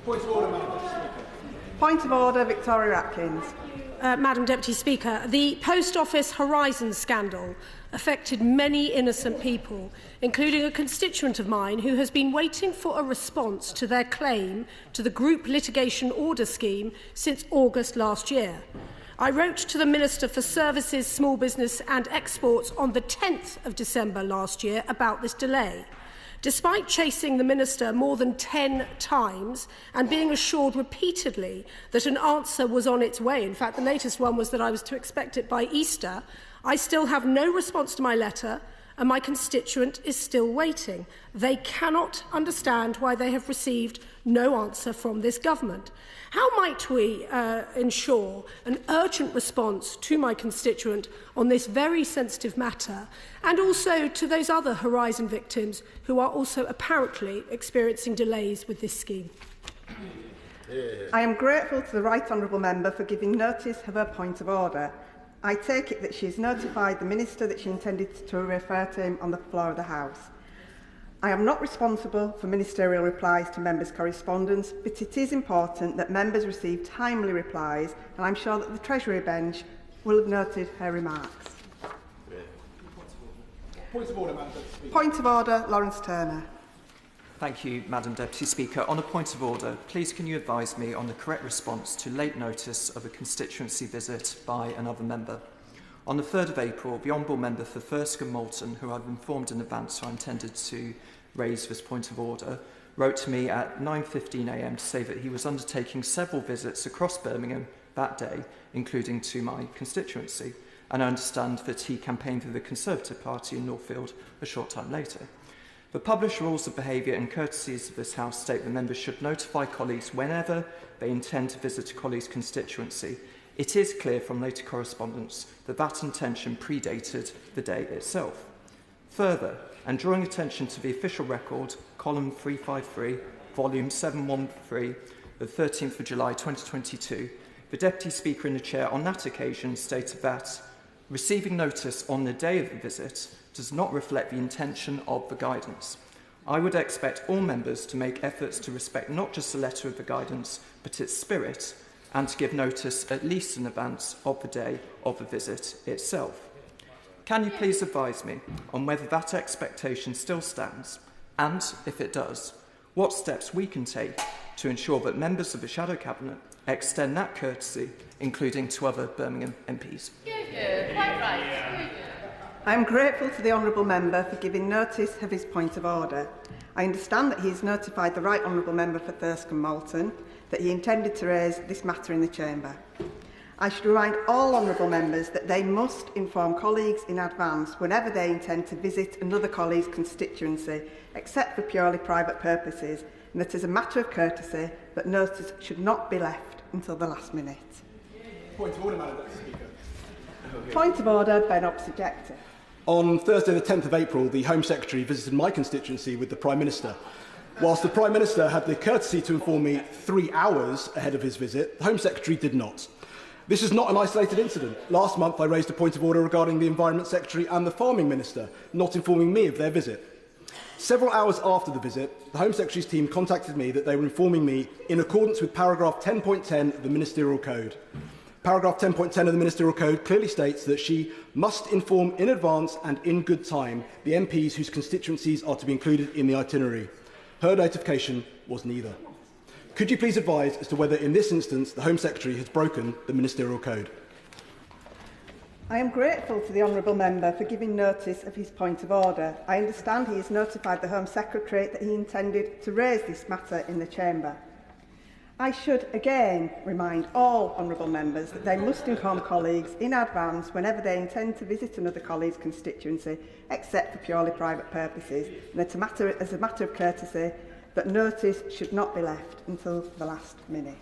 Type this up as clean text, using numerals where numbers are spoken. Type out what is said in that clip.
Point of order, Madam Deputy Speaker. Point of order, Victoria Atkins. Madam Deputy Speaker, the Post Office Horizon scandal affected many innocent people, including a constituent of mine who has been waiting for a response to their claim to the group litigation order scheme since August last year. I wrote to the Minister for Services, Small Business and Exports on the 10th of December last year about this delay. Despite chasing the Minister more than 10 times and being assured repeatedly that an answer was on its way, in fact the latest one was that I was to expect it by Easter, I still have no response to my letter and my constituent is still waiting. They cannot understand why they have received no answer from this government. How might we ensure an urgent response to my constituent on this very sensitive matter and also to those other Horizon victims who are also apparently experiencing delays with this scheme? I am grateful to the Right Honourable Member for giving notice of her point of order. I take it that she has notified the Minister that she intended to refer to him on the floor of the House. I am not responsible for ministerial replies to members' correspondence, but it is important that members receive timely replies, and I'm sure that the Treasury bench will have noted her remarks. Point of order, Madam Deputy Speaker. Point of order, Laurence Turner. Thank you, Madam Deputy Speaker. On a point of order, please can you advise me on the correct response to late notice of a constituency visit by another member? On the 3rd of April, the Honourable Member for Thirsk and Moulton, who I've informed in advance I intended to raise this point of order, wrote to me at 9:15 a.m. to say that he was undertaking several visits across Birmingham that day, including to my constituency, and I understand that he campaigned for the Conservative Party in Northfield a short time later. The published rules of behaviour and courtesies of this House state that members should notify colleagues whenever they intend to visit a colleague's constituency. It is clear from later correspondence that that intention predated the day itself. Further, and drawing attention to the official record, column 353, volume 713, the 13th of July 2022, the Deputy Speaker in the Chair on that occasion stated that receiving notice on the day of the visit does not reflect the intention of the guidance. I would expect all members to make efforts to respect not just the letter of the guidance, but its spirit, and to give notice at least in advance of the day of the visit itself. Can you please advise me on whether that expectation still stands, and, if it does, what steps we can take to ensure that members of the Shadow Cabinet extend that courtesy, including to other Birmingham MPs? Quite right. I am grateful to the Honourable Member for giving notice of his point of order. I understand that he has notified the Right Honourable Member for Thirsk and Moulton that he intended to raise this matter in the Chamber. I should remind all Honourable Members that they must inform colleagues in advance whenever they intend to visit another colleague's constituency, except for purely private purposes, and that as a matter of courtesy, that notice should not be left until the last minute. Point of order, Madam Deputy Speaker. Point of order, Ben Obese-Jecty. On Thursday the 10th of April, the Home Secretary visited my constituency with the Prime Minister. Whilst the Prime Minister had the courtesy to inform me 3 hours ahead of his visit, the Home Secretary did not. This is not an isolated incident. Last month I raised a point of order regarding the Environment Secretary and the Farming Minister not informing me of their visit. Several hours after the visit, the Home Secretary's team contacted me that they were informing me in accordance with paragraph 10.10 of the Ministerial Code. Paragraph 10.10 of the Ministerial Code clearly states that she must inform in advance and in good time the MPs whose constituencies are to be included in the itinerary. Her notification was neither. Could you please advise as to whether in this instance the Home Secretary has broken the Ministerial Code? I am grateful to the Honourable Member for giving notice of his point of order. I understand he has notified the Home Secretary that he intended to raise this matter in the Chamber. I should again remind all Honourable Members that they must inform colleagues in advance whenever they intend to visit another colleague's constituency, except for purely private purposes, and that as a matter of courtesy, that notice should not be left until the last minute.